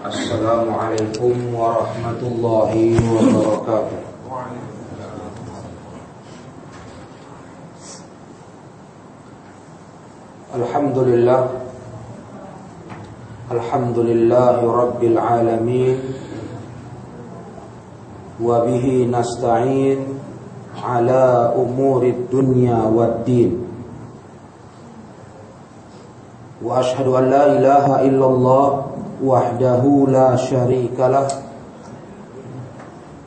Assalamualaikum warahmatullahi wabarakatuh. Alhamdulillahi rabbil alamin. Wa bihi nasta'in ala umurid dunya waddin. Wa ashhadu an la ilaha illallah wahdahu la syarika lah.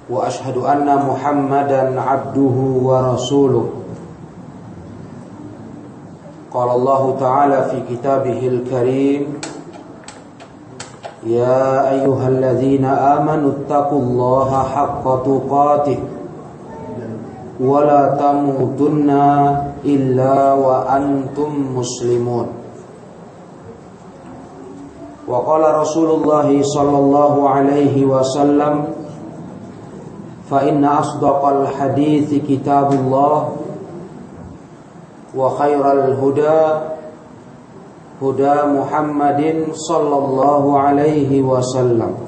Wa ashhadu anna Muhammadan abduhu wa rasuluh. Qala Allah Ta'ala fi kitabihil karim, ya ayyuhalladzina amanu taqullaha haqqa tuqatih wa la tamutunna illa wa antum muslimun. Wa qala Rasulullah sallallahu alaihi wasallam, fa inna asdaqal hadithi kitabullah wa khairal huda huda Muhammadin sallallahu alaihi wasallam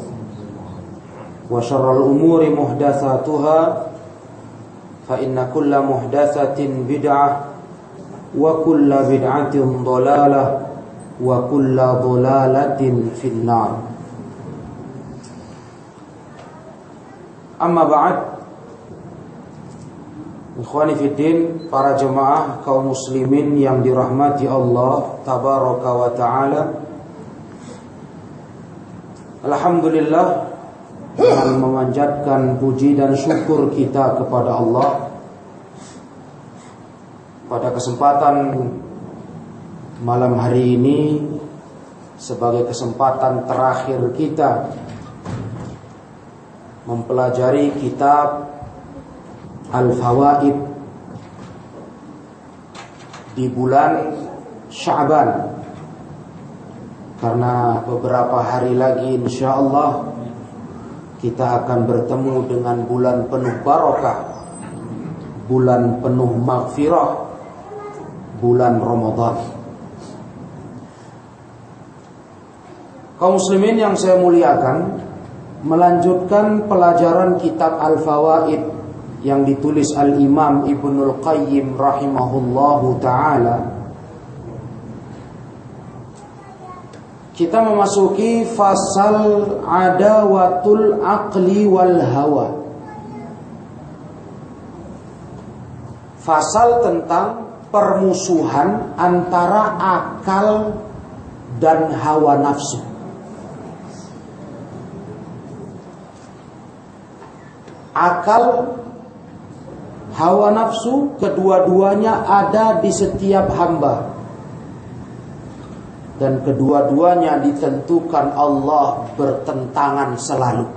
wa syarrul umuri muhdatsatuha fa inna kulla muhdatsatin bid'ah wa kulla bid'atin dhalalah wa kulla dhalalatin finnar. Amma ba'd. Ikhwani fiddin, para jemaah kaum muslimin yang dirahmati Allah tabaraka wa ta'ala. Alhamdulillah, dengan memanjatkan puji dan syukur kita kepada Allah, pada kesempatan malam hari ini sebagai kesempatan terakhir kita mempelajari kitab Al-Fawaid di bulan Sya'ban, karena beberapa hari lagi insyaallah kita akan bertemu dengan bulan penuh barokah, bulan penuh maghfirah, bulan Ramadan. Kaum muslimin yang saya muliakan, melanjutkan pelajaran kitab Al-Fawaid yang ditulis Al-Imam Ibnul Qayyim rahimahullahu ta'ala. Kita memasuki fasal adawatul aqli wal hawa. Fasal tentang permusuhan antara akal dan hawa nafsu. Akal, hawa nafsu, kedua-duanya ada di setiap hamba, dan kedua-duanya ditentukan Allah bertentangan selalu.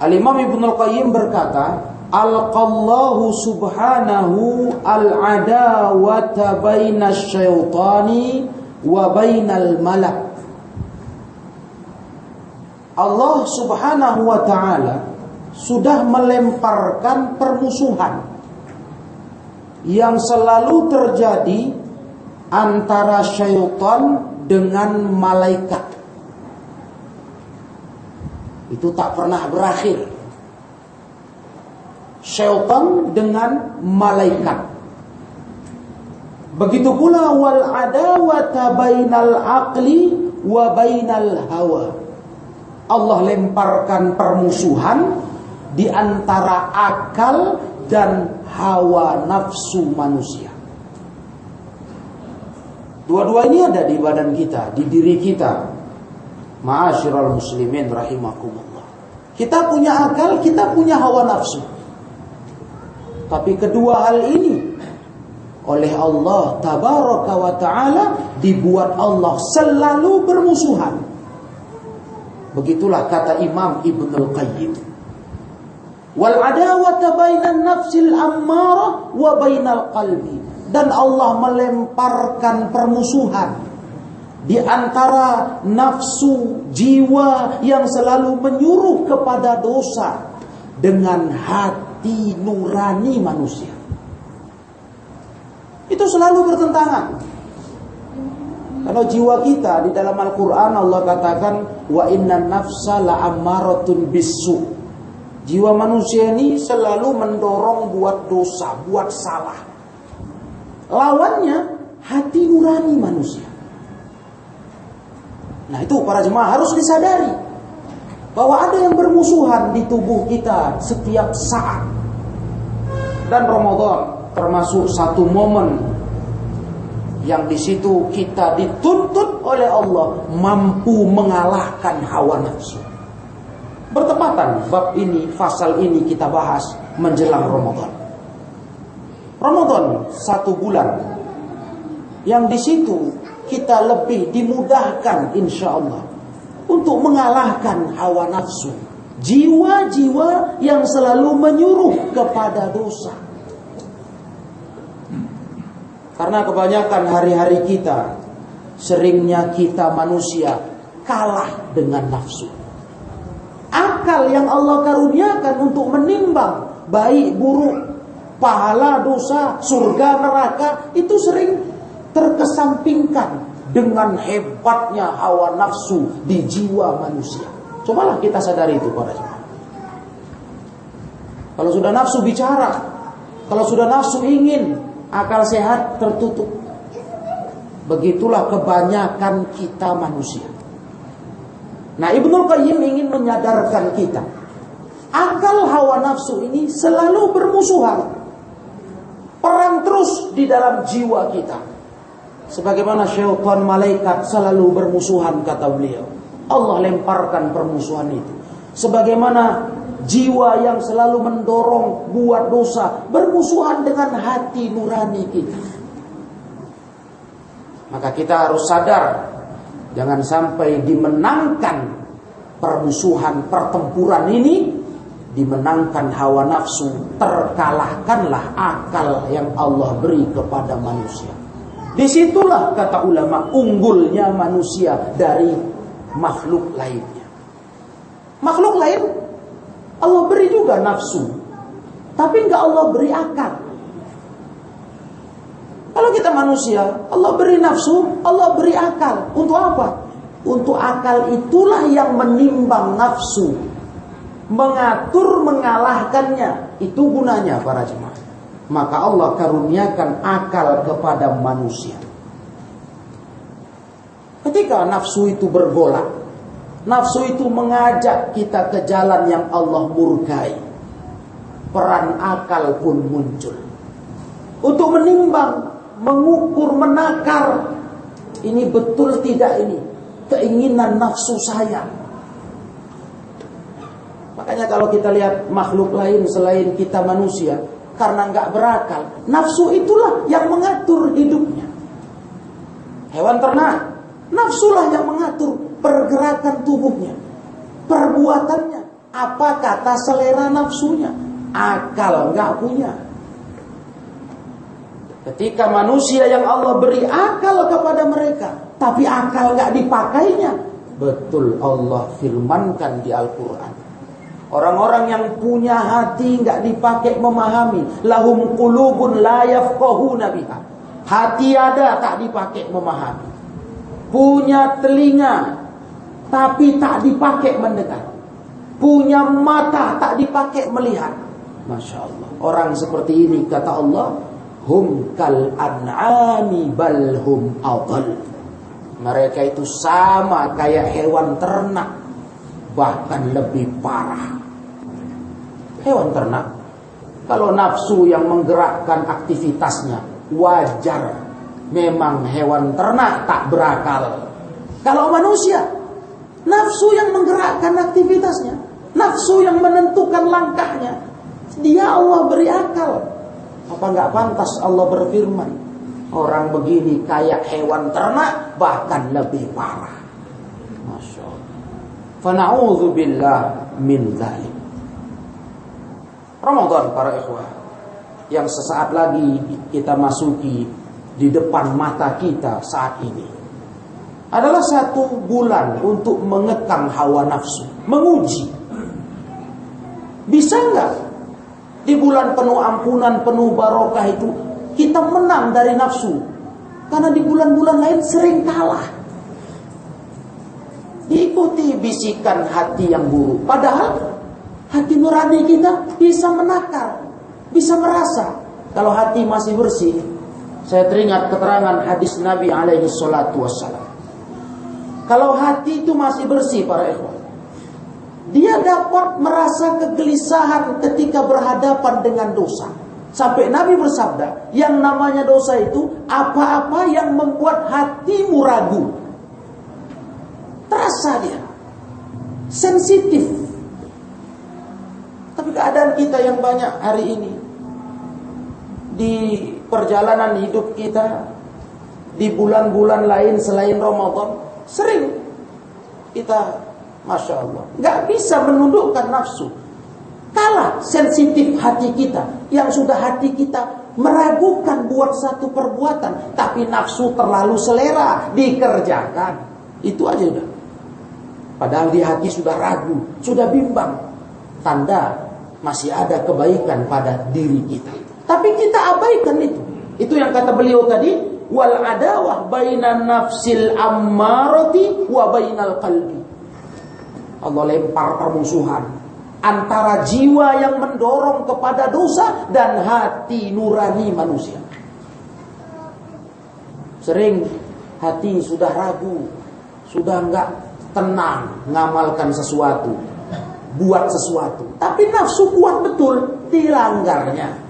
Al-Imam Ibnul Qayyim berkata, alqallahu subhanahu al-adawata bainasy syaitani wa bainal malak. Allah subhanahu wa ta'ala sudah melemparkan permusuhan yang selalu terjadi antara syaitan dengan malaikat. Itu tak pernah berakhir. Syaitan dengan malaikat. Begitu pula wal adawata bainal aqli wa bainal hawa. Allah lemparkan permusuhan di antara akal dan hawa nafsu manusia. Dua-dua ini ada di badan kita, di diri kita. Ma'asyiral muslimin rahimakumullah. Kita punya akal, kita punya hawa nafsu. Tapi kedua hal ini oleh Allah tabaraka wa ta'ala dibuat Allah selalu bermusuhan. Begitulah kata Imam Ibnul Qayyim. Wal adawata bainan nafsil ammarah wa bainal qalbi. Dan Allah melemparkan permusuhan di antara nafsu jiwa yang selalu menyuruh kepada dosa dengan hati nurani manusia. Itu selalu bertentangan. Karena jiwa kita di dalam Al-Quran Allah katakan wa innan nafsa la'ammaratun bisu. Jiwa manusia ini selalu mendorong buat dosa, buat salah. Lawannya hati nurani manusia. Nah itu para jemaah harus disadari bahwa ada yang bermusuhan di tubuh kita setiap saat. Dan Ramadan termasuk satu momen yang di situ kita dituntut oleh Allah mampu mengalahkan hawa nafsu. Bertepatan bab ini, fasal ini kita bahas menjelang Ramadan. Ramadan 1 bulan yang di situ kita lebih dimudahkan insya Allah untuk mengalahkan hawa nafsu. Jiwa-jiwa yang selalu menyuruh kepada dosa. Karena kebanyakan hari-hari kita, seringnya kita manusia kalah dengan nafsu. Akal yang Allah karuniakan untuk menimbang baik buruk, pahala dosa, surga neraka, itu sering terkesampingkan dengan hebatnya hawa nafsu di jiwa manusia. Cobalah kita sadari itu para jemaah. Kalau sudah nafsu bicara, kalau sudah nafsu ingin, akal sehat tertutup. Begitulah kebanyakan kita manusia. Nah, Ibnul Qayyim ingin menyadarkan kita, akal hawa nafsu ini selalu bermusuhan, perang terus di dalam jiwa kita. Sebagaimana syaitan malaikat selalu bermusuhan, kata beliau. Allah lemparkan permusuhan itu. Sebagaimana jiwa yang selalu mendorong buat dosa bermusuhan dengan hati nurani kita. Maka kita harus sadar, jangan sampai dimenangkan permusuhan, pertempuran ini, dimenangkan hawa nafsu, terkalahkanlah akal yang Allah beri kepada manusia. Disitulah kata ulama unggulnya manusia dari makhluk lainnya. Makhluk lain Allah beri juga nafsu, tapi enggak Allah beri akal. Kalau kita manusia, Allah beri nafsu, Allah beri akal. Untuk apa? Untuk akal itulah yang menimbang nafsu, mengatur, mengalahkannya. Itu gunanya para jemaah. Maka Allah karuniakan akal kepada manusia. Ketika nafsu itu bergolak, nafsu itu mengajak kita ke jalan yang Allah murkai, peran akal pun muncul untuk menimbang, mengukur, menakar. Ini betul tidak ini keinginan nafsu saya. Makanya kalau kita lihat makhluk lain selain kita manusia, karena nggak berakal, nafsu itulah yang mengatur hidupnya. Hewan ternak, nafsulah yang mengatur pergerakan tubuhnya, perbuatannya. Apa kata selera nafsunya? Akal nggak punya. Ketika manusia yang Allah beri akal kepada mereka, tapi akal nggak dipakainya, betul Allah firmankan di Al-Quran. Orang-orang yang punya hati nggak dipakai memahami, lahum qulubun la yafqahuna biha. Hati ada tak dipakai memahami. Punya telinga tapi tak dipakai mendengar. Punya mata tak dipakai melihat. Masya Allah. Orang seperti ini kata Allah, hum kal an'ami bal hum adall. Mereka itu sama kayak hewan ternak, bahkan lebih parah. Hewan ternak, kalau nafsu yang menggerakkan aktivitasnya, wajar. Memang hewan ternak tak berakal. Kalau manusia, nafsu yang menggerakkan aktivitasnya, nafsu yang menentukan langkahnya, dia Allah beri akal. Apa nggak pantas Allah berfirman, orang begini kayak hewan ternak, bahkan lebih parah. Masya Allah. Fana'udzubillah min dzalik. Ramadan para ikhwah, yang sesaat lagi kita masuki di depan mata kita saat ini, adalah satu bulan untuk mengekang hawa nafsu, menguji. Bisa nggak di bulan penuh ampunan, penuh barokah itu kita menang dari nafsu, Karena di bulan-bulan lain sering kalah. Diikuti bisikan hati yang buruk. Padahal hati nurani kita bisa menakar, bisa merasa. Kalau hati masih bersih, saya teringat keterangan hadis Nabi alaihi salatu wassalam. Kalau hati itu masih bersih para ikhwan, dia dapat merasa kegelisahan ketika berhadapan dengan dosa. Sampai Nabi bersabda, yang namanya dosa itu apa-apa yang membuat hatimu ragu. Terasa dia sensitif. Tapi keadaan kita yang banyak hari ini, di perjalanan hidup kita, di bulan-bulan lain selain Ramadan, sering kita, Masya Allah, gak bisa menundukkan nafsu. Kalah sensitif hati kita, yang sudah hati kita meragukan buat satu perbuatan, tapi nafsu terlalu selera dikerjakan. Itu aja udah. Padahal di hati sudah ragu, sudah bimbang. Tanda masih ada kebaikan pada diri kita. Tapi kita abaikan itu. Itu yang kata beliau tadi, wal adawah bainan nafsil ammarati wa bainal qalbi. Allah lempar permusuhan antara jiwa yang mendorong kepada dosa dan hati nurani manusia. Sering hati sudah ragu, sudah enggak tenang ngamalkan sesuatu, buat sesuatu, tapi nafsu kuat betul, dilanggarnya.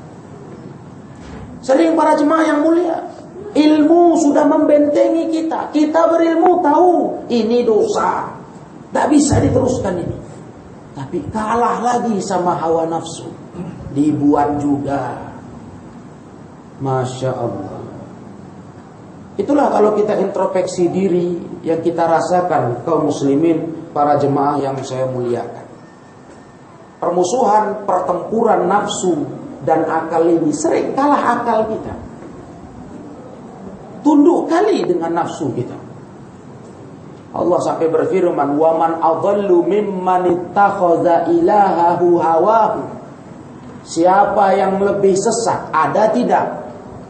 Sering para jemaah yang mulia, ilmu sudah membentengi kita. Kita berilmu tahu ini dosa, tak bisa diteruskan ini. Tapi kalah lagi sama hawa nafsu, dibuat juga. Masya Allah. Itulah kalau kita introspeksi diri yang kita rasakan kaum muslimin, para jemaah yang saya muliakan. Permusuhan, pertempuran nafsu dan akal ini sering kalah akal kita. Tunduk kali dengan nafsu kita. Allah sampai berfirman, "Wa man adallu mimman ittakhadha ilahahu hawahu." Siapa yang lebih sesat? Ada tidak?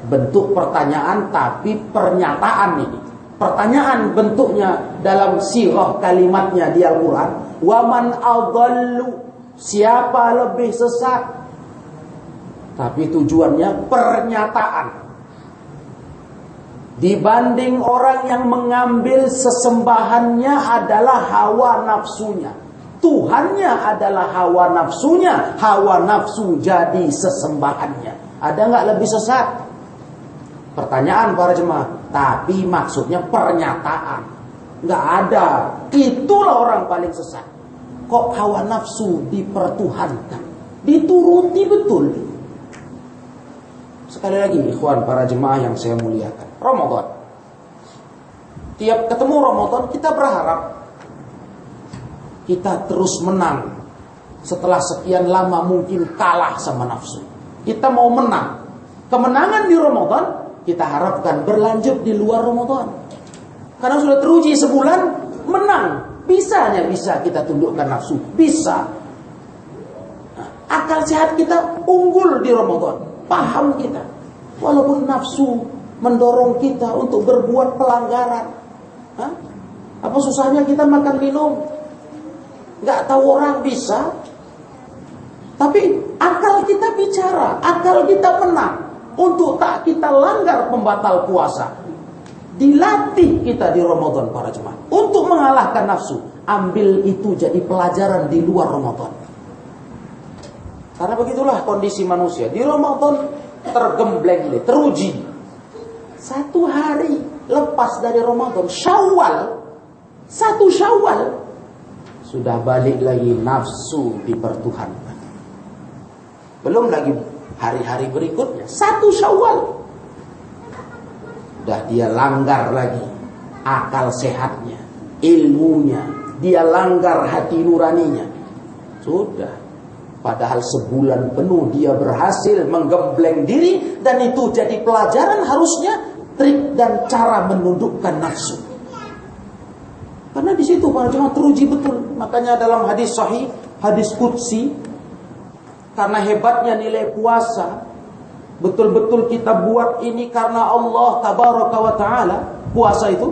Bentuk pertanyaan tapi pernyataan ini. Pertanyaan bentuknya dalam sirah kalimatnya di Al-Qur'an. Wa man adallu. Siapa lebih sesat? Tapi tujuannya pernyataan. Dibanding orang yang mengambil sesembahannya adalah hawa nafsunya, Tuhannya adalah hawa nafsunya, hawa nafsu jadi sesembahannya. Ada nggak lebih sesat? Pertanyaan para jemaah. Tapi maksudnya pernyataan. Nggak ada. Itulah orang paling sesat. Kok hawa nafsu dipertuhankan, dituruti betul? Sekali lagi ikhwan para jemaah yang saya muliakan, Ramadan, tiap ketemu Ramadan kita berharap kita terus menang. Setelah sekian lama mungkin kalah sama nafsu, kita mau menang. Kemenangan di Ramadan kita harapkan berlanjut di luar Ramadan. Karena sudah teruji sebulan menang. Bisa kita tundukkan nafsu. Bisa. Akal sehat kita unggul di Ramadan. Paham kita, walaupun nafsu mendorong kita untuk berbuat pelanggaran. Apa susahnya kita makan minum? Gak tahu orang bisa. Tapi akal kita bicara, akal kita menang untuk tak kita langgar pembatal puasa. Dilatih kita di Ramadan para jemaah untuk mengalahkan nafsu. Ambil itu jadi pelajaran di luar Ramadan. Karena begitulah kondisi manusia. Di Ramadan tergembleng, teruji. Satu hari lepas dari Ramadan, Syawal, 1 Syawal, sudah balik lagi nafsu dipertuhankan. Belum lagi hari-hari berikutnya, 1 Syawal, sudah dia langgar lagi akal sehatnya, ilmunya, dia langgar hati nuraninya. Sudah. Padahal sebulan penuh dia berhasil menggembleng diri. Dan itu jadi pelajaran harusnya. Trik dan cara menundukkan nafsu. Karena di situ para jemaah teruji betul. Makanya dalam hadis sahih, hadis qudsi, karena hebatnya nilai puasa, betul-betul kita buat ini karena Allah tabaraka wa ta'ala, puasa itu.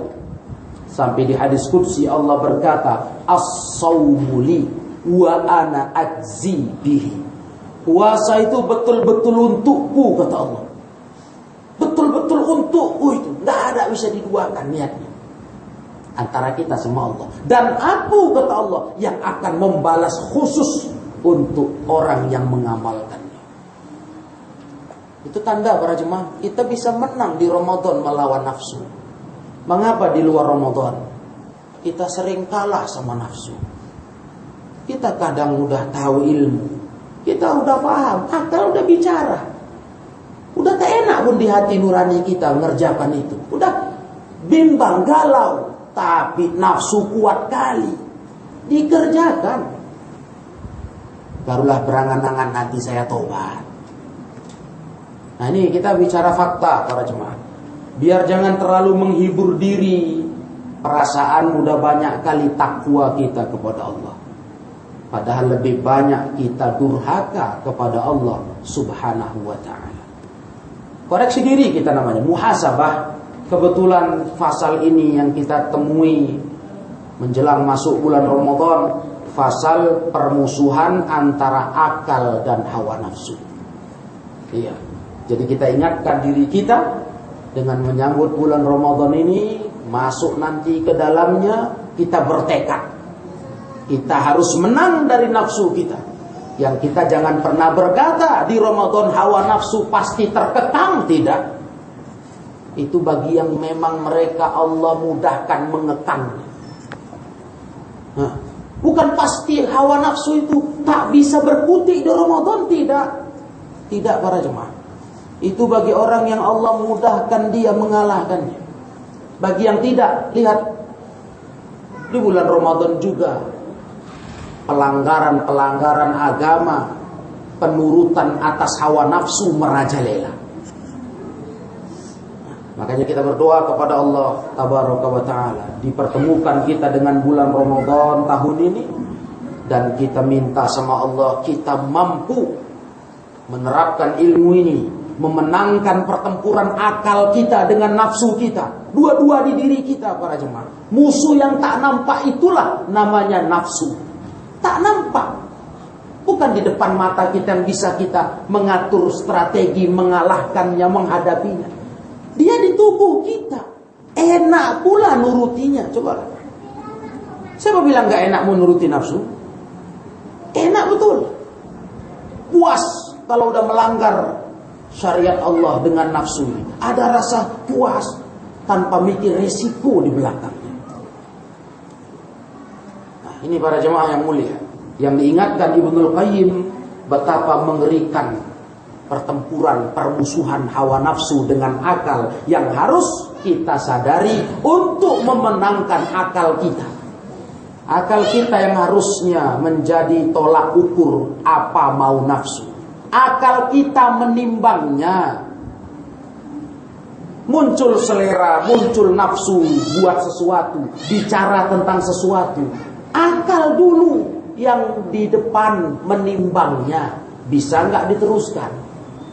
Sampai di hadis qudsi Allah berkata, as-sawmu li wa ana ajzi bihi. Puasa itu betul-betul untukku, kata Allah. Betul-betul untukku itu. Tidak ada bisa diduakan niatnya antara kita sama Allah. Dan aku, kata Allah, yang akan membalas khusus untuk orang yang mengamalkannya. Itu tanda para jemaah, kita bisa menang di Ramadan melawan nafsu. Mengapa di luar Ramadan kita sering kalah sama nafsu? Kita kadang udah tahu ilmu, kita udah paham, akal udah bicara, udah tak enak pun di hati nurani kita mengerjakan itu. Udah bimbang, galau, tapi nafsu kuat kali dikerjakan. Barulah berangan-angan nanti saya tobat. Nah ini kita bicara fakta para jemaah. Biar jangan terlalu menghibur diri. Perasaan udah banyak kali takwa kita kepada Allah, padahal lebih banyak kita durhaka kepada Allah subhanahu wa ta'ala. Koreksi diri kita namanya, muhasabah. Kebetulan fasal ini yang kita temui menjelang masuk bulan Ramadan, fasal permusuhan antara akal dan hawa nafsu. Iya. Jadi kita ingatkan diri kita dengan menyambut bulan Ramadan ini, masuk nanti ke dalamnya, kita bertekad. Kita harus menang dari nafsu kita. Yang kita jangan pernah berkata di Ramadan hawa nafsu pasti terkekang, tidak. Itu bagi yang memang mereka Allah mudahkan mengekangnya. Nah, bukan pasti hawa nafsu itu tak bisa berkutik di Ramadan, tidak. Tidak para jemaah. Itu bagi orang yang Allah mudahkan dia mengalahkannya. Bagi yang tidak, lihat di bulan Ramadan juga pelanggaran-pelanggaran agama, penurutan atas hawa nafsu merajalela. Makanya kita berdoa kepada Allah tabaraka wa ta'ala, dipertemukan kita dengan bulan Ramadan tahun ini, dan kita minta sama Allah kita mampu menerapkan ilmu ini, memenangkan pertempuran akal kita dengan nafsu kita. Dua-dua di diri kita para jemaah. Musuh yang tak nampak itulah namanya nafsu. Tak nampak. Bukan di depan mata kita yang bisa kita mengatur strategi mengalahkannya, menghadapinya. Dia di tubuh kita. Enak pula nurutinya. Coba. Siapa bilang gak enak menuruti nafsu? Enak betul. Puas kalau udah melanggar syariat Allah dengan nafsu ini. Ada rasa puas tanpa mikir risiko di belakangnya. Nah, ini para jemaah yang mulia, yang diingatkan Ibnul Qayyim betapa mengerikan pertempuran, permusuhan hawa nafsu dengan akal yang harus kita sadari untuk memenangkan akal kita. Akal kita yang harusnya menjadi tolak ukur apa mau nafsu. Akal kita menimbangnya. Muncul selera, muncul nafsu buat sesuatu, bicara tentang sesuatu. Akal dulu yang di depan menimbangnya. Bisa nggak diteruskan?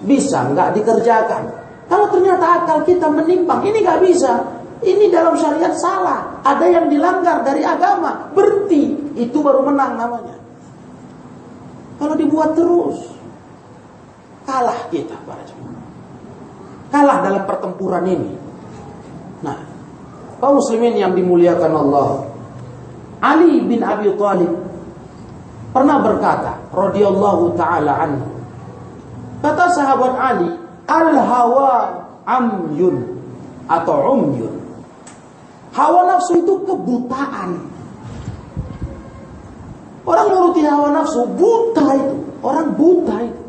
Bisa nggak dikerjakan? Kalau ternyata akal kita menimbang, ini nggak bisa. Ini dalam syariat salah. Ada yang dilanggar dari agama. Berhenti. Itu baru menang namanya. Kalau dibuat terus, kalah kita para jemaah. Kalah dalam pertempuran ini. Nah, kaum muslimin yang dimuliakan Allah, Ali bin Abi Thalib pernah berkata, radhiyallahu taala anhu. Kata sahabat Ali, al-hawa amyun atau umyun. Hawa nafsu itu kebutaan. Orang nuruti hawa nafsu buta itu. Orang buta itu.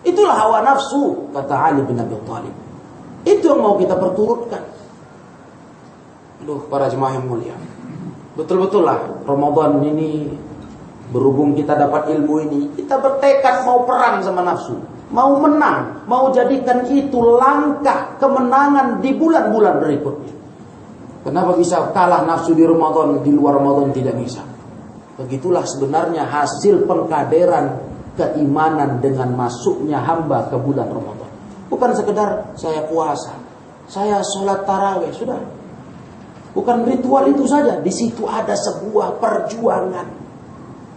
Itulah hawa nafsu, kata Ali bin Abi Thalib. Itu yang mau kita perturutkan. Aduh, para jemaah yang mulia. Betul-betul lah Ramadan ini, berhubung kita dapat ilmu ini, kita bertekad mau perang sama nafsu. Mau menang, mau jadikan itu langkah kemenangan di bulan-bulan berikutnya. Kenapa bisa kalah nafsu di Ramadan, di luar Ramadan tidak bisa? Begitulah sebenarnya hasil pengkaderan keimanan dengan masuknya hamba ke bulan Ramadan. Bukan sekedar saya puasa, saya sholat tarawih, sudah. Bukan ritual itu saja. Di situ ada sebuah perjuangan.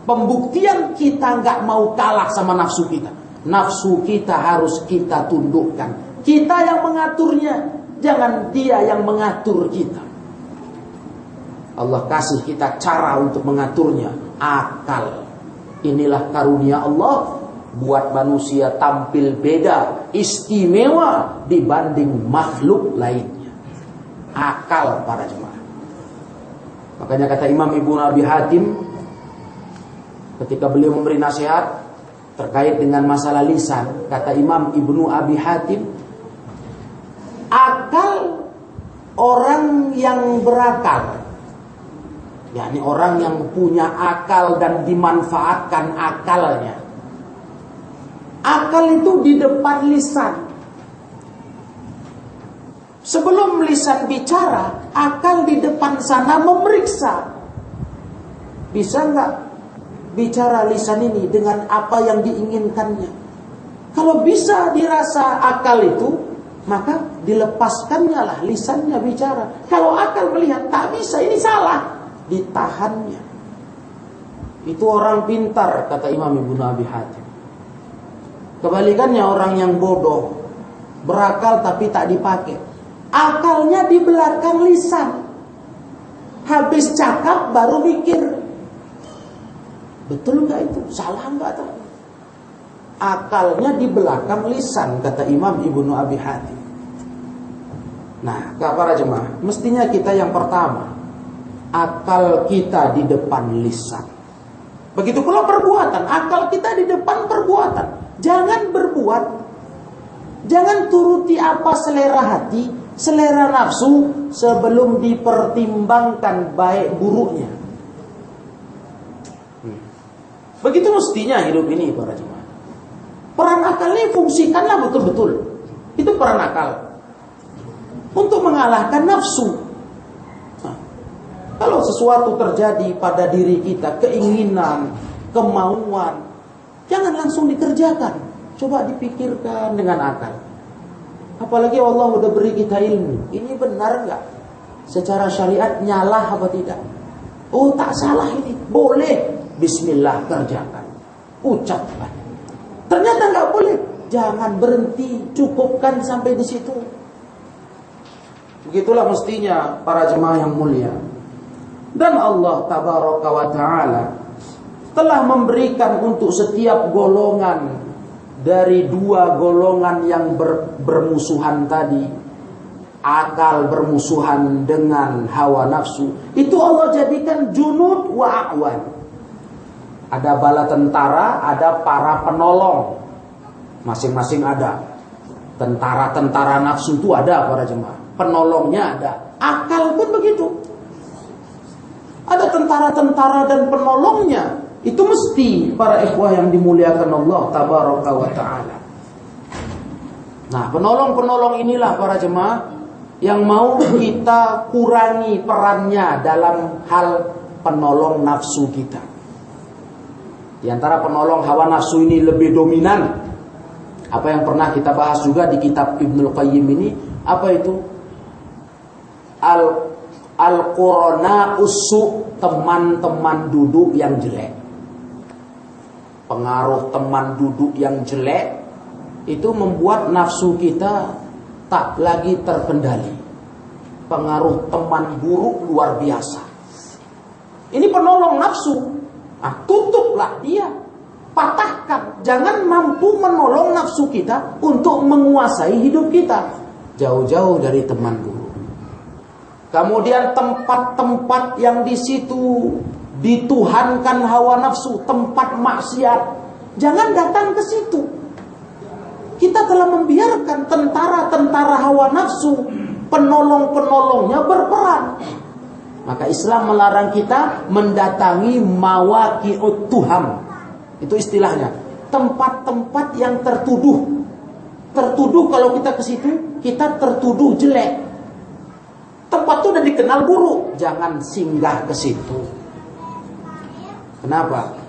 Pembuktian kita nggak mau kalah sama nafsu kita. Nafsu kita harus kita tundukkan. Kita yang mengaturnya, jangan dia yang mengatur kita. Allah kasih kita cara untuk mengaturnya, akal. Inilah karunia Allah buat manusia tampil beda, istimewa dibanding makhluk lainnya. Akal para jemaah. Makanya kata Imam Ibnu Abi Hatim ketika beliau memberi nasihat terkait dengan masalah lisan, kata Imam Ibnu Abi Hatim, akal orang yang berakal, yakni orang yang punya akal dan dimanfaatkan akalnya. Akal itu di depan lisan. Sebelum lisan bicara, akal di depan sana memeriksa. Bisa nggak bicara lisan ini dengan apa yang diinginkannya? Kalau bisa dirasa akal itu, maka dilepaskannya lah lisannya bicara. Kalau akal melihat tak bisa, ini salah, ditahannya. Itu orang pintar, kata Imam Ibnu Abi Hatim. Kebalikannya orang yang bodoh, berakal tapi tak dipakai. Akalnya di belakang lisan. Habis cakap baru mikir. Betul nggak itu? Salah nggak tuh? Akalnya di belakang lisan, kata Imam Ibnu Abi Hatim. Nah, para jemaah, mestinya kita yang pertama, akal kita di depan lisan. Begitu pula perbuatan, akal kita di depan perbuatan. Jangan berbuat, jangan turuti apa selera hati, selera nafsu sebelum dipertimbangkan baik buruknya. Begitu mestinya hidup ini para jemaah. Peran akal ini fungsikanlah betul-betul. Itu peran akal untuk mengalahkan nafsu. Nah, kalau sesuatu terjadi pada diri kita, keinginan, kemauan, jangan langsung dikerjakan. Coba dipikirkan dengan akal. Apalagi Allah udah beri kita ilmu. Ini benar nggak? Secara syariat nyalah apa tidak? Oh, tak salah ini. Boleh. Bismillah, kerjakan. Ucapkan. Ternyata nggak boleh. Jangan berhenti. Cukupkan sampai di situ. Begitulah mestinya para jemaah yang mulia. Dan Allah tabaraka wa ta'ala telah memberikan untuk setiap golongan dari dua golongan yang bermusuhan tadi, akal bermusuhan dengan hawa nafsu, itu Allah jadikan junud wa a'wan. Ada bala tentara, ada para penolong. Masing-masing ada. Tentara-tentara nafsu itu ada para jemaah. Penolongnya ada. Akal pun begitu. Ada tentara-tentara dan penolongnya. Itu mesti para ikhwah yang dimuliakan Allah tabaraka wa ta'ala. Nah, penolong-penolong inilah para jemaah yang mau kita kurangi perannya dalam hal penolong nafsu kita. Di antara penolong hawa nafsu ini lebih dominan. Apa yang pernah kita bahas juga di kitab Ibnul Qayyim ini, apa itu? Al-Qurana usu, teman-teman duduk yang jelek. Pengaruh teman duduk yang jelek itu membuat nafsu kita tak lagi terkendali. Pengaruh teman buruk luar biasa. Ini penolong nafsu. Nah, tutuplah dia, patahkan. Jangan mampu menolong nafsu kita untuk menguasai hidup kita. Jauh-jauh dari teman buruk. Kemudian tempat-tempat yang di situ dituhankan hawa nafsu, tempat maksiat, jangan datang ke situ. Kita telah membiarkan tentara-tentara hawa nafsu, penolong-penolongnya berperan. Maka Islam melarang kita mendatangi mawaqi'ut tuham. Itu istilahnya, tempat-tempat yang tertuduh. Tertuduh, kalau kita ke situ, kita tertuduh jelek. Tempat itu udah dikenal buruk, jangan singgah ke situ. Kenapa?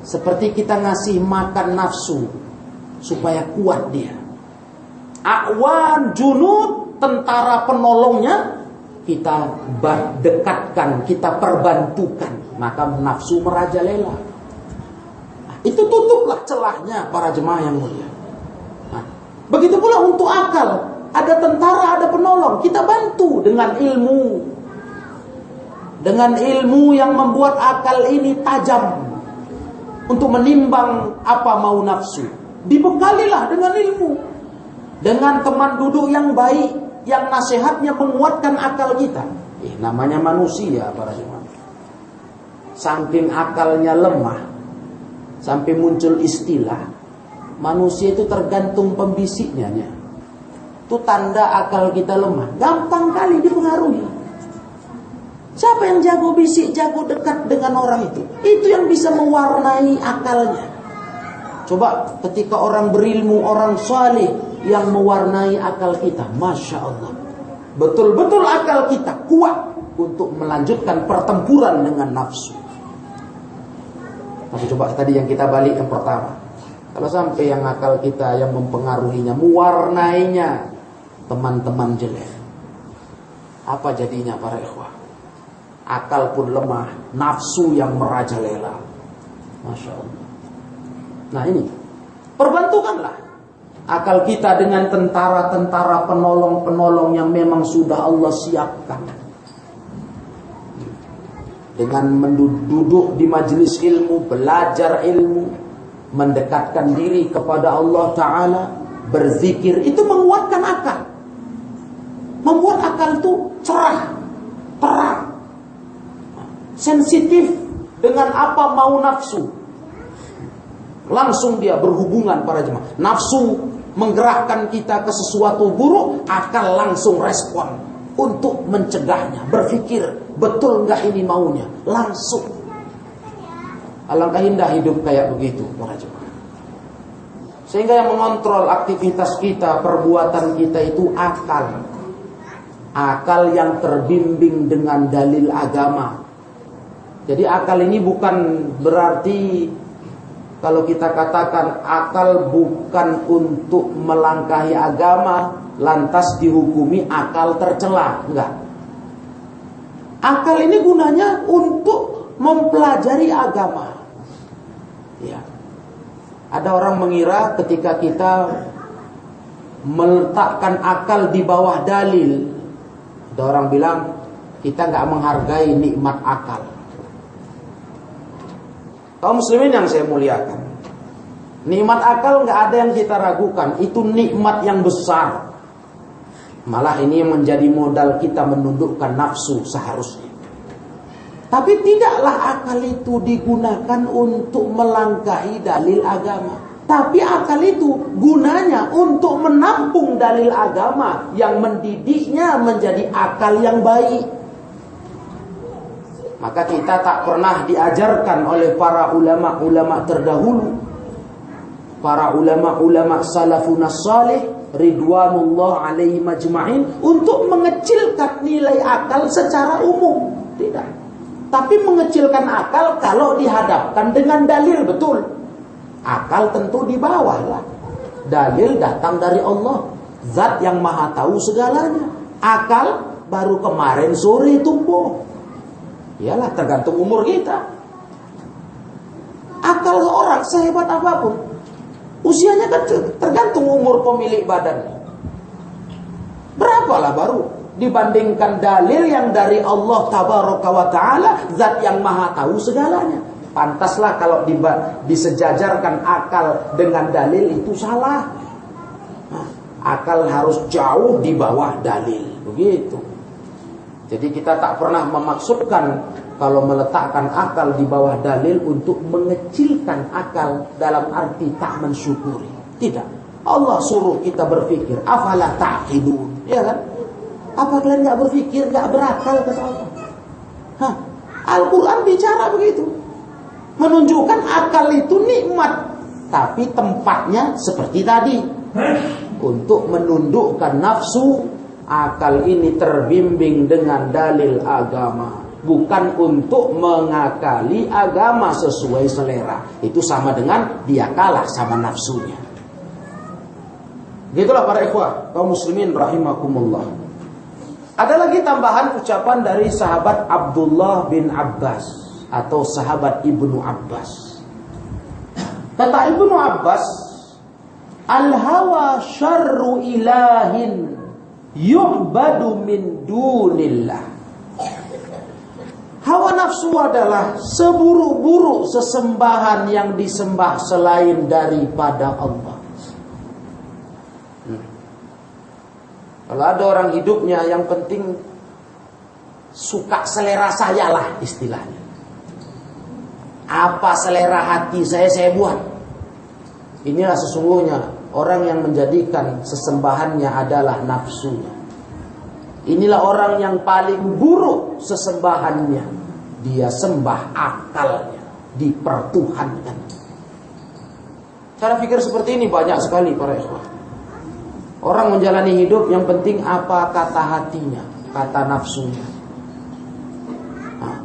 Seperti kita ngasih makan nafsu supaya kuat dia. Awan, junud, tentara penolongnya kita dekatkan, kita perbantukan, maka nafsu merajalela. Itu tutuplah celahnya para jemaah yang mulia. Nah, begitu pula untuk akal, ada tentara, ada penolong, kita bantu dengan ilmu. Dengan ilmu yang membuat akal ini tajam untuk menimbang apa mau nafsu. Dibekalilah dengan ilmu. Dengan teman duduk yang baik, yang nasihatnya menguatkan akal kita. Namanya manusia para jemaah. Saking akalnya lemah, sampai muncul istilah, manusia itu tergantung pembisiknya. Itu tanda akal kita lemah. Gampang kali dipengaruhi. Siapa yang jago bisik, jago dekat dengan orang itu? Itu yang bisa mewarnai akalnya. Coba ketika orang berilmu, orang saleh yang mewarnai akal kita, Masya Allah. Betul-betul akal kita kuat untuk melanjutkan pertempuran dengan nafsu. Tapi coba tadi yang kita balik yang pertama. Kalau sampai yang akal kita yang mempengaruhinya, mewarnainya teman-teman jelek, apa jadinya para ikhwah? Akal pun lemah, nafsu yang merajalela. Masya Allah. Nah ini, perbantukanlah akal kita dengan tentara-tentara penolong-penolong yang memang sudah Allah siapkan. Dengan duduk di majelis ilmu, belajar ilmu, mendekatkan diri kepada Allah Ta'ala, berzikir, itu menguatkan akal. Membuat akal itu cerah, terang, sensitif dengan apa mau nafsu. Langsung dia berhubungan para jemaah. Nafsu menggerakkan kita ke sesuatu buruk, akal langsung respon untuk mencegahnya. Berpikir, betul nggak ini maunya? Langsung. Alangkah indah hidup kayak begitu para jemaah. Sehingga yang mengontrol aktivitas kita, perbuatan kita itu akal. Akal yang terbimbing dengan dalil agama. Jadi akal ini bukan berarti kalau kita katakan akal bukan untuk melangkahi agama, lantas dihukumi akal tercela. Enggak. Akal ini gunanya untuk mempelajari agama. Ya. Ada orang mengira ketika kita meletakkan akal di bawah dalil, ada orang bilang kita nggak menghargai nikmat akal. Kaum muslimin yang saya muliakan, nikmat akal nggak ada yang kita ragukan, itu nikmat yang besar. Malah ini yang menjadi modal kita menundukkan nafsu seharusnya. Tapi tidaklah akal itu digunakan untuk melangkahi dalil agama. Tapi akal itu gunanya untuk menampung dalil agama yang mendidiknya menjadi akal yang baik. Maka kita tak pernah diajarkan oleh para ulama-ulama terdahulu, para ulama-ulama salafun salih ridwanullah alaihi majma'in, untuk mengecilkan nilai akal secara umum. Tidak. Tapi mengecilkan akal kalau dihadapkan dengan dalil, betul. Akal tentu di bawah lah. Dalil datang dari Allah, zat yang maha tahu segalanya. Akal baru kemarin sore tumbuh. Iyalah, tergantung umur kita. Akal seorang sehebat apapun, usianya kan tergantung umur pemilik badannya. Berapalah baru dibandingkan dalil yang dari Allah Tabaraka wa Ta'ala, zat yang maha tahu segalanya. Pantaslah kalau disejajarkan akal dengan dalil itu salah. Nah, akal harus jauh di bawah dalil, begitu. Jadi kita tak pernah memaksudkan kalau meletakkan akal di bawah dalil untuk mengecilkan akal dalam arti tak mensyukuri. Tidak. Allah suruh kita berpikir, afala ta'qilun, ya kan? Apa kalian nggak berpikir, nggak berakal, kata Allah? Al-Quran bicara begitu, menunjukkan akal itu nikmat, tapi tempatnya seperti tadi, untuk menundukkan nafsu. Akal ini terbimbing dengan dalil agama, bukan untuk mengakali agama sesuai selera. Itu sama dengan dia kalah sama nafsunya. Gitulah para ikhwah kaum muslimin rahimakumullah. Ada lagi tambahan ucapan dari sahabat Abdullah bin Abbas atau sahabat Ibnu Abbas. Kata Ibnu Abbas, al-hawa syarru ilahin yu'badu min dunillah. Hawa nafsu adalah seburuk-buruk sesembahan yang disembah selain daripada Allah. Kalau ada orang hidupnya yang penting suka selera saya lah istilahnya. Apa selera hati saya buat. Inilah sesungguhnya orang yang menjadikan sesembahannya adalah nafsunya. Inilah orang yang paling buruk sesembahannya. Dia sembah akalnya, dipertuhankan. Cara pikir seperti ini banyak sekali para ikhwan. Orang menjalani hidup yang penting apa kata hatinya, kata nafsunya,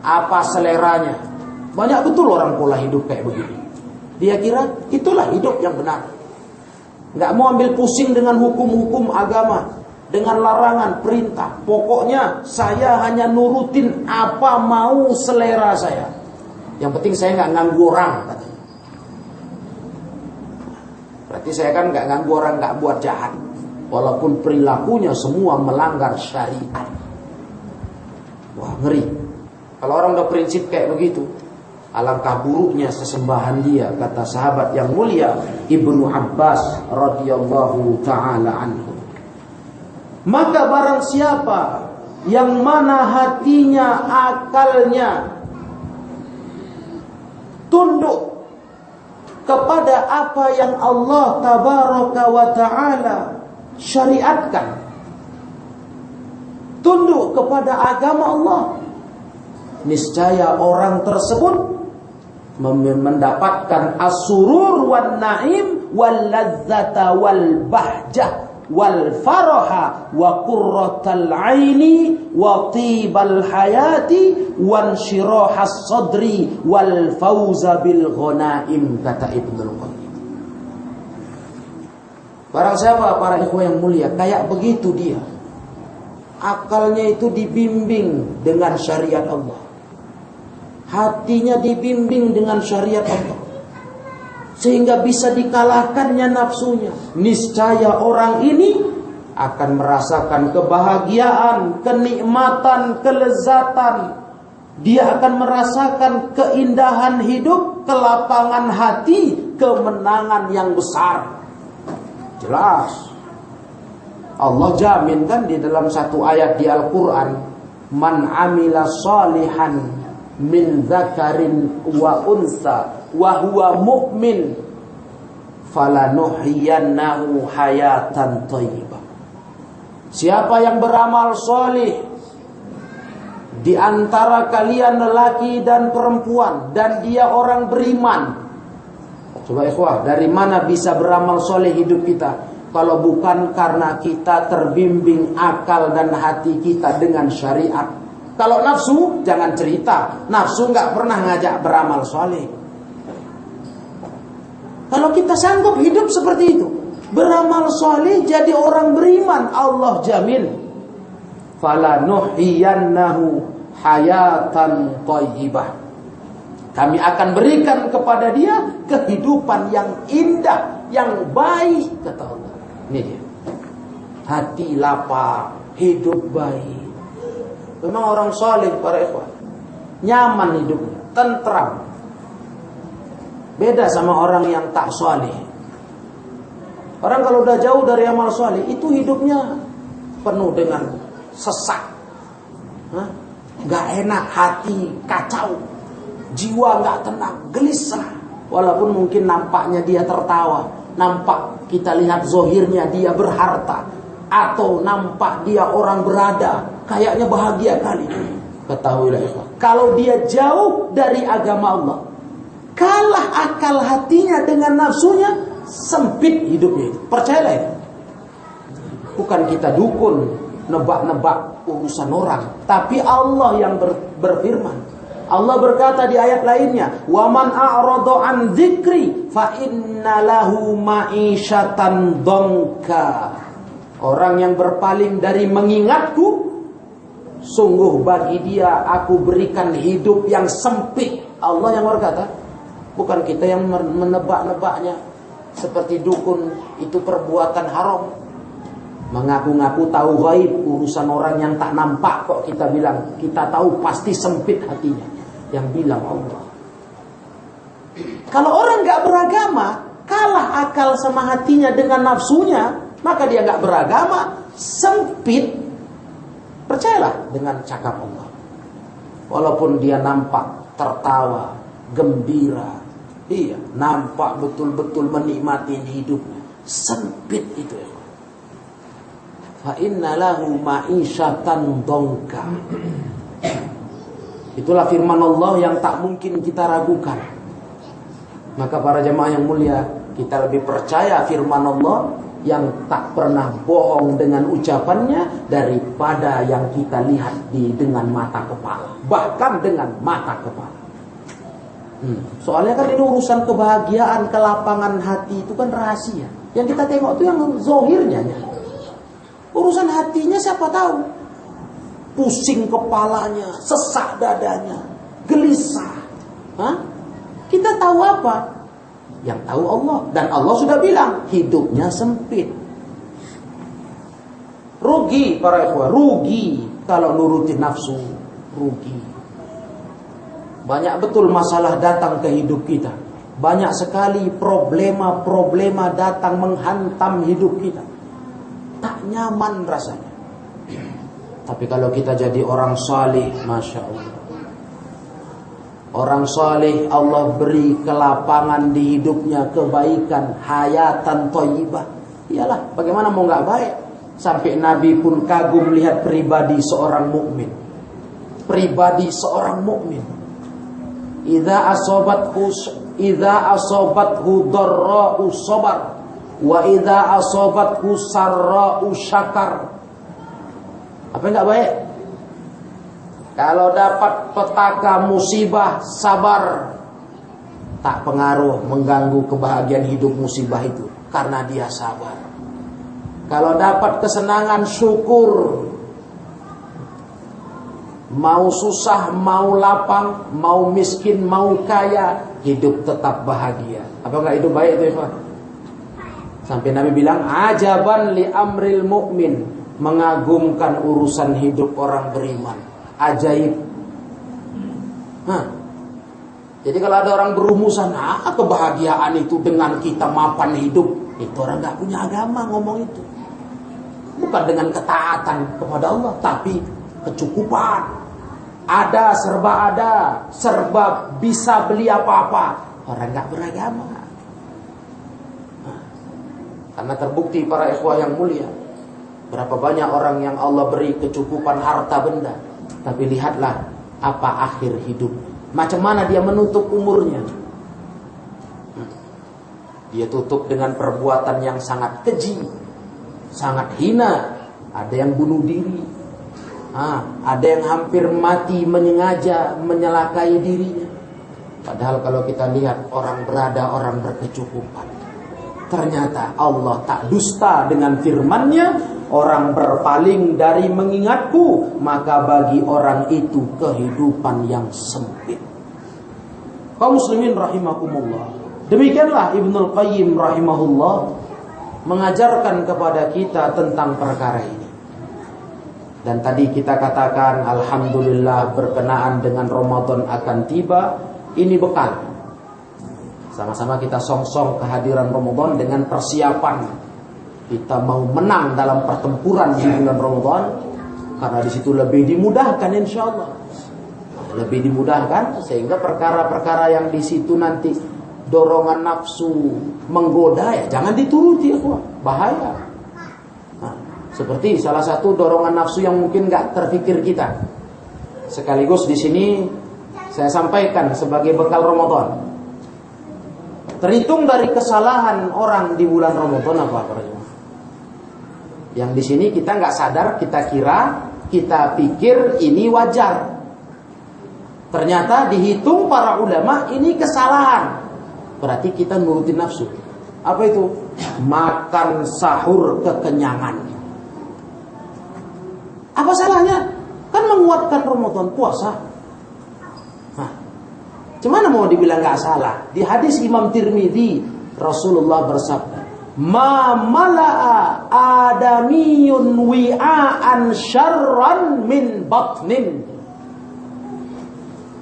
apa seleranya. Banyak betul orang pola hidup kayak begini. Dia kira itulah hidup yang benar. Nggak mau ambil pusing dengan hukum-hukum agama, dengan larangan, perintah. Pokoknya saya hanya nurutin apa mau selera saya. Yang penting saya nggak ganggu orang, katanya. Berarti saya kan nggak ganggu orang, nggak buat jahat. Walaupun perilakunya semua melanggar syariat. Wah, ngeri. Kalau orang udah prinsip kayak begitu, alangkah buruknya sesembahan dia, kata sahabat yang mulia Ibnu Abbas radhiyallahu taala anhu. Maka barang siapa yang mana hatinya, akalnya tunduk kepada apa yang Allah tabaraka wa ta'ala syariatkan, tunduk kepada agama Allah, niscaya orang tersebut mendapatkan as-surur wan na'im wal ladzata wal bahjah wal faraha wa qurratal aini wa tibal hayati wan syirahas sadri wal fauza bil ghanaim, kata Ibnu Qayyim. Barang siapa para ikhwah yang mulia kayak begitu dia, akalnya itu dibimbing dengan syariat Allah, hatinya dibimbing dengan syariat Allah, sehingga bisa dikalahkannya nafsunya, niscaya orang ini akan merasakan kebahagiaan, kenikmatan, kelezatan. Dia akan merasakan keindahan hidup, kelapangan hati, kemenangan yang besar. Jelas Allah jamin kan di dalam satu ayat di Al-Quran, man amila salihan min dzakarin wa unsa wa huwa mu'min falanuhyiyannahu hayatan thayyibah. Siapa yang beramal solih di antara kalian lelaki dan perempuan dan dia orang beriman. Coba ikhwah, dari mana bisa beramal soleh hidup kita kalau bukan karena kita terbimbing akal dan hati kita dengan syariat. Kalau nafsu jangan cerita, nafsu nggak pernah ngajak beramal soleh. Kalau kita sanggup hidup seperti itu, beramal soleh, jadi orang beriman, Allah jamin falanuhyiyannahu hayatan thayyibah. Kami akan berikan kepada dia kehidupan yang indah, yang baik, kata Allah. Ini dia. Hati lapang, hidup baik. Memang orang soleh para ikhwan, nyaman hidupnya, tentram. Beda sama orang yang tak soleh. Orang kalau udah jauh dari amal soleh, itu hidupnya penuh dengan sesak, gak enak, hati kacau, jiwa gak tenang, gelisah. Walaupun mungkin nampaknya dia tertawa, nampak kita lihat zohirnya dia berharta, atau nampak dia orang berada, kayaknya bahagia kali. Ketahuilah ikhwan, kalau dia jauh dari agama Allah, kalah akal hatinya dengan nafsunya, sempit hidupnya itu. Percayalah itu. Bukan kita dukun nebak-nebak urusan orang, tapi Allah yang berfirman, Allah berkata di ayat lainnya, "Wa man a'rada an dzikri fa inna lahu ma'isyatan dhanka." Orang yang berpaling dari mengingatku, sungguh bagi dia aku berikan hidup yang sempit. Allah yang berkata, bukan kita yang menebak-nebaknya. Seperti dukun, itu perbuatan haram. Mengaku-ngaku tahu gaib, urusan orang yang tak nampak kok kita bilang. Kita tahu pasti sempit hatinya. Yang bilang Allah. Kalau orang gak beragama, kalah akal sama hatinya dengan nafsunya, maka dia gak beragama, sempit. Percayalah dengan cakap Allah. Walaupun dia nampak tertawa, gembira, iya, nampak betul-betul menikmati hidupnya, sempit itu ya. Fa inna lahu ma'isyatan dhanka. Itulah firman Allah yang tak mungkin kita ragukan. Maka para jemaah yang mulia, kita lebih percaya firman Allah yang tak pernah bohong dengan ucapannya daripada yang kita lihat dengan mata kepala, bahkan dengan mata kepala. Soalnya kan ini urusan kebahagiaan, kelapangan hati itu kan rahasia. Yang kita tengok itu yang zohirnya. Urusan hatinya siapa tahu. Pusing kepalanya, sesak dadanya, gelisah. Kita tahu apa? Yang tahu Allah. Dan Allah sudah bilang, hidupnya sempit. Rugi para ikhwah, rugi kalau nurutin nafsu, rugi. Banyak betul masalah datang ke hidup kita. Banyak sekali problema-problema datang menghantam hidup kita. Tak nyaman rasanya. Tapi kalau kita jadi orang saleh, Masya Allah. Orang saleh Allah beri kelapangan di hidupnya, kebaikan, hayatan thayyibah. Iyalah, bagaimana mau gak baik? Sampai Nabi pun kagum lihat pribadi seorang mukmin. Pribadi seorang mukmin. Idza asobathu dharra'u sabar wa idza asobathu sarra'u syakar. Apa yang gak baik? Kalau dapat petaka musibah, sabar. Tak pengaruh mengganggu kebahagiaan hidup musibah itu, karena dia sabar. Kalau dapat kesenangan, syukur. Mau susah, mau lapang, mau miskin, mau kaya, hidup tetap bahagia. Apa enggak hidup baik itu, Pak? Sampai Nabi bilang, ajaban li amril mu'min, mengagumkan urusan hidup orang beriman. Ajaib. Jadi kalau ada orang berumusan, kebahagiaan itu dengan kita mapan hidup, itu orang gak punya agama ngomong itu. Bukan dengan ketaatan kepada Allah, tapi kecukupan. Ada, serba bisa beli apa-apa. Orang gak beragama. Karena terbukti para ikhwah yang mulia, berapa banyak orang yang Allah beri kecukupan harta benda, tapi lihatlah apa akhir hidup. Macam mana dia menutup umurnya. Dia tutup dengan perbuatan yang sangat keji, sangat hina. Ada yang bunuh diri, ada yang hampir mati menyengaja menyelakai dirinya. Padahal kalau kita lihat orang berada, orang berkecukupan, ternyata Allah tak dusta dengan firman-Nya. Orang berpaling dari mengingatku, maka bagi orang itu kehidupan yang sempit. Kaum muslimin rahimakumullah. Demikianlah Ibnul Qayyim rahimahullah mengajarkan kepada kita tentang perkara ini. Dan tadi kita katakan alhamdulillah berkenaan dengan Ramadan akan tiba. Ini bekal. Sama-sama kita song-song kehadiran Ramadan dengan persiapan. Kita mau menang dalam pertempuran di bulan Ramadan, karena di situ lebih dimudahkan insyaallah. Lebih dimudahkan sehingga perkara-perkara yang di situ nanti dorongan nafsu menggoda, ya jangan dituruti, ya, bahaya. Seperti salah satu dorongan nafsu yang mungkin nggak terfikir kita. Sekaligus di sini saya sampaikan sebagai bekal Ramadan. Terhitung dari kesalahan orang di bulan Ramadan apa, Pak? Yang di sini kita nggak sadar, kita kira, kita pikir ini wajar. Ternyata dihitung para ulama ini kesalahan. Berarti kita nurutin nafsu. Apa itu? Makan sahur kekenyangan. Apa salahnya? Kan menguatkan Ramadan puasa. Nah, gimana mau dibilang gak salah? Di hadis Imam Tirmidzi, Rasulullah bersabda, "Ma mala'a adamiyun wi'aan syarran min batnin."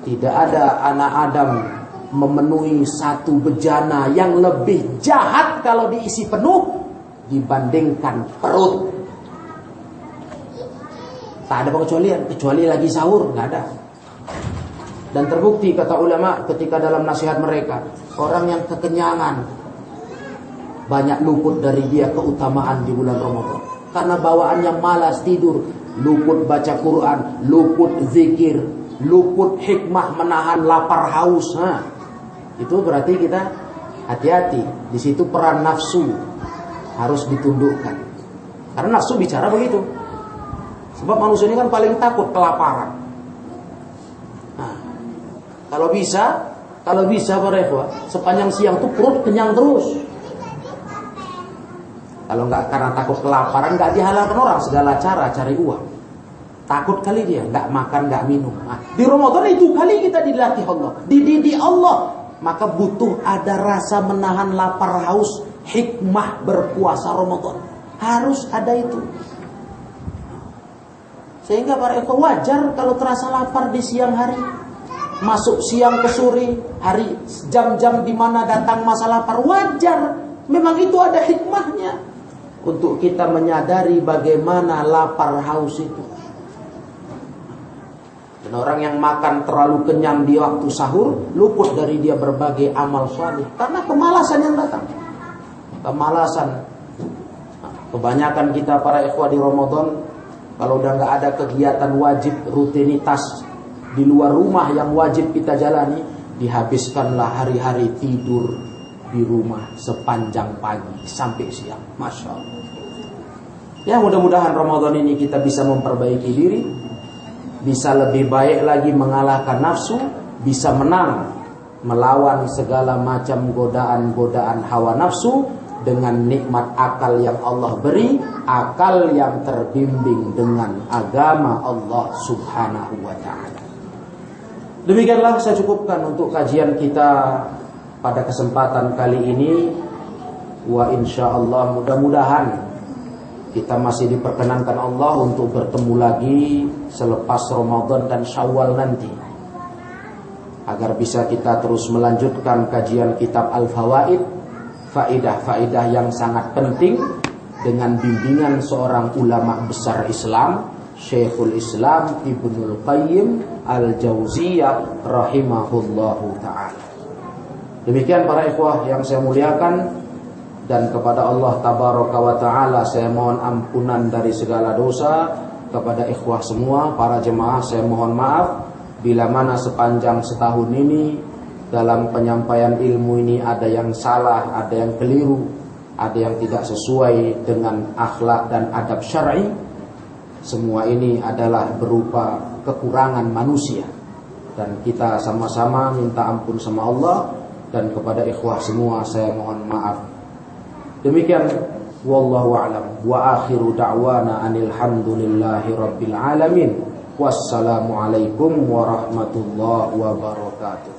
Tidak ada anak Adam memenuhi satu bejana yang lebih jahat kalau diisi penuh dibandingkan perut. Tak ada pengecualian, kecuali lagi sahur, nggak ada. Dan terbukti kata ulama ketika dalam nasihat mereka, orang yang kekenyangan banyak luput dari dia keutamaan di bulan Ramadan. Karena bawaannya malas tidur, luput baca Quran, luput zikir, luput hikmah menahan lapar haus. Nah, itu berarti kita hati-hati. Di situ peran nafsu harus ditundukkan. Karena nafsu bicara begitu. Sebab manusia ini kan paling takut kelaparan. Nah, kalau bisa para ikhwah, sepanjang siang tuh perut kenyang terus. Kalau nggak karena takut kelaparan, nggak dihalalkan orang segala cara cari uang. Takut kali dia, nggak makan, nggak minum. Nah, di Ramadan itu kali kita dilatih Allah, dididik Allah. Maka butuh ada rasa menahan lapar haus, hikmah berpuasa Ramadan. Harus ada itu. Sehingga para ikhwan wajar kalau terasa lapar di siang hari. Masuk siang ke sore, hari jam-jam di mana datang masa lapar, wajar. Memang itu ada hikmahnya untuk kita menyadari bagaimana lapar haus itu. Dan orang yang makan terlalu kenyang di waktu sahur luput dari dia berbagai amal saleh karena kemalasan yang datang. Kemalasan. Kebanyakan kita para ikhwah di Ramadan, kalau udah nggak ada kegiatan wajib rutinitas di luar rumah yang wajib kita jalani, dihabiskanlah hari-hari tidur di rumah sepanjang pagi sampai siang. Masya Allah. Ya, mudah-mudahan Ramadan ini kita bisa memperbaiki diri, bisa lebih baik lagi mengalahkan nafsu, bisa menang melawan segala macam godaan-godaan hawa nafsu dengan nikmat akal yang Allah beri, akal yang terbimbing dengan agama Allah Subhanahu wa ta'ala. Demikianlah saya cukupkan untuk kajian kita pada kesempatan kali ini. Wa insyaallah mudah-mudahan kita masih diperkenankan Allah untuk bertemu lagi selepas Ramadan dan Syawal nanti, agar bisa kita terus melanjutkan kajian kitab Al-Fawaid, faidah-faidah yang sangat penting dengan bimbingan seorang ulama besar Islam, Syekhul Islam Ibnul Qayyim Al-Jauziyah rahimahullahu ta'ala. Demikian para ikhwah yang saya muliakan, dan kepada Allah tabaraka wa ta'ala saya mohon ampunan dari segala dosa. Kepada ikhwah semua, para jemaah, saya mohon maaf bila mana sepanjang setahun ini dalam penyampaian ilmu ini ada yang salah, ada yang keliru, ada yang tidak sesuai dengan akhlak dan adab syar'i. Semua ini adalah berupa kekurangan manusia, dan kita sama-sama minta ampun sama Allah. Dan kepada ikhwah semua saya mohon maaf. Demikian, wallahu a'lam. Wa akhiru da'wana anil hamdulillahi rabbil alamin. Wassalamualaikum warahmatullahi wabarakatuh.